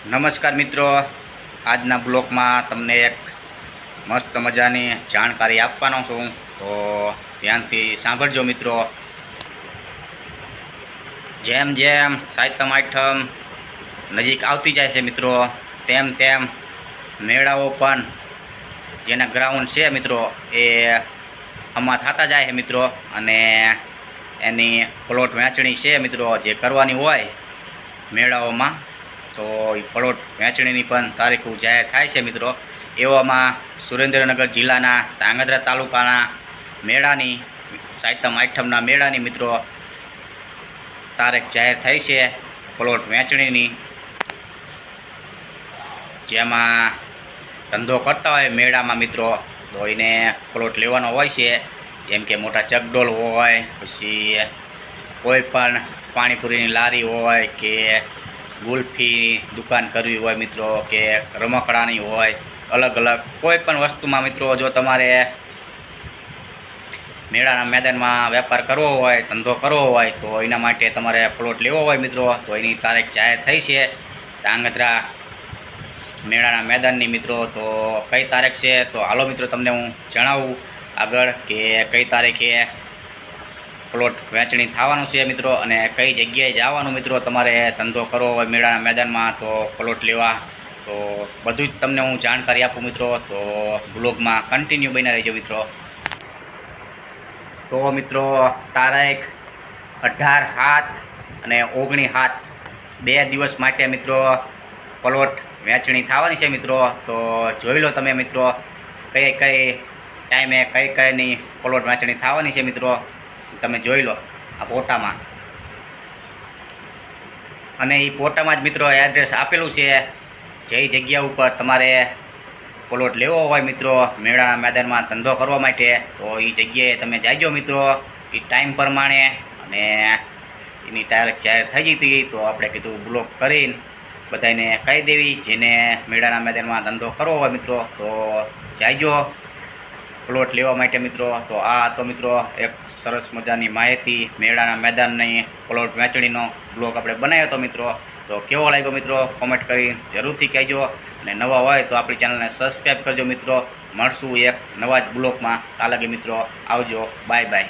નમસ્કાર મિત્રો, આજના બ્લોગમાં તમને એક મસ્ત મજાની જાણકારી આપવાનો છું, તો ધ્યાનથી સાંભળજો મિત્રો. જેમ જેમ સાતમ આઠમ નજીક આવતી જાય છે મિત્રો, તેમ તેમ મેળાઓ પણ જેના ગ્રાઉન્ડ છે મિત્રો એ આમાં થતા જાય છે મિત્રો, અને એની પ્લોટ વહેંચણી છે મિત્રો જે કરવાની હોય મેળાઓમાં, તો એ પ્લોટ વહેંચણીની પણ તારીખો જાહેર થાય છે મિત્રો. એવામાં સુરેન્દ્રનગર જિલ્લાના ધાંગધ્રા તાલુકાના મેળાની સાતમ આઠમના મેળાની મિત્રો તારીખ જાહેર થઈ છે પ્લોટ વહેંચણીની. જેમાં ધંધો કરતા હોય મેળામાં મિત્રો તો એને પ્લોટ લેવાનો હોય છે, જેમ કે મોટા ચકડોળ હોય, પછી કોઈ પણ પાણીપુરીની લારી હોય કે ગુલ્ફી દુકાન કરવી હોય મિત્રો, કે રમકડાની હોય, અલગ અલગ કોઈ પણ વસ્તુમાં મિત્રો જો તમારે મેળાના મેદાનમાં વેપાર કરવો હોય, ધંધો કરવો હોય, તો એના માટે તમારે પ્લોટ લેવો હોય મિત્રો, તો એની તારીખ જાહેર થઈ છે ધાંગધ્રા મેળાના મેદાનની મિત્રો. તો કઈ તારીખ છે તો હાલો મિત્રો તમને હું જણાવું આગળ કે કઈ તારીખે પ્લોટ વહેંચણી થવાનું છે મિત્રો, અને કઈ જગ્યાએ જવાનું મિત્રો તમારે ધંધો કરવો હોય મેળાના મેદાનમાં તો પ્લોટ લેવા, તો બધું જ તમને હું જાણકારી આપું મિત્રો. તો બ્લોગમાં કન્ટિન્યુ બન્યા રહેજો મિત્રો. તો મિત્રો તારીખ 18/7 અને 19/7 2 દિવસ માટે મિત્રો પ્લોટ વહેંચણી થવાની છે મિત્રો. તો જોઈ લો તમે મિત્રો કઈ કઈ ટાઈમે કઈ કઈની પ્લોટ વહેંચણી થવાની છે મિત્રો, તમે જોઈ લો આ ફોટામાં. અને એ ફોટામાં જ મિત્રો એડ્રેસ આપેલું છે, જે જગ્યા ઉપર તમારે પ્લોટ લેવો હોય મિત્રો મેળાના મેદાનમાં ધંધો કરવા માટે, તો એ જગ્યાએ તમે જાજો મિત્રો એ ટાઈમ પ્રમાણે. અને એની તારીખ જાહેર થઈ હતી તો આપણે કીધું બ્લોગ કરીને બધાને કહી દેવી, જેને મેળાના મેદાનમાં ધંધો કરવો હોય મિત્રો તો જાજો પ્લોટ લેવા માટે મિત્રો. તો આ તો મિત્રો એક સરસ મજાની માહિતી મેળાના મેદાનની પ્લોટ વહેંચણીનો બ્લોગ આપણે બનાવ્યો હતો મિત્રો. તો કેવો લાગ્યો મિત્રો કોમેન્ટ કરી જરૂરથી કહેજો, અને નવા હોય તો આપણી ચેનલને સબસ્ક્રાઈબ કરજો મિત્રો. મળશું એક નવા જ બ્લોગમાં. ત્યાં લગી મિત્રો આવજો, બાય બાય.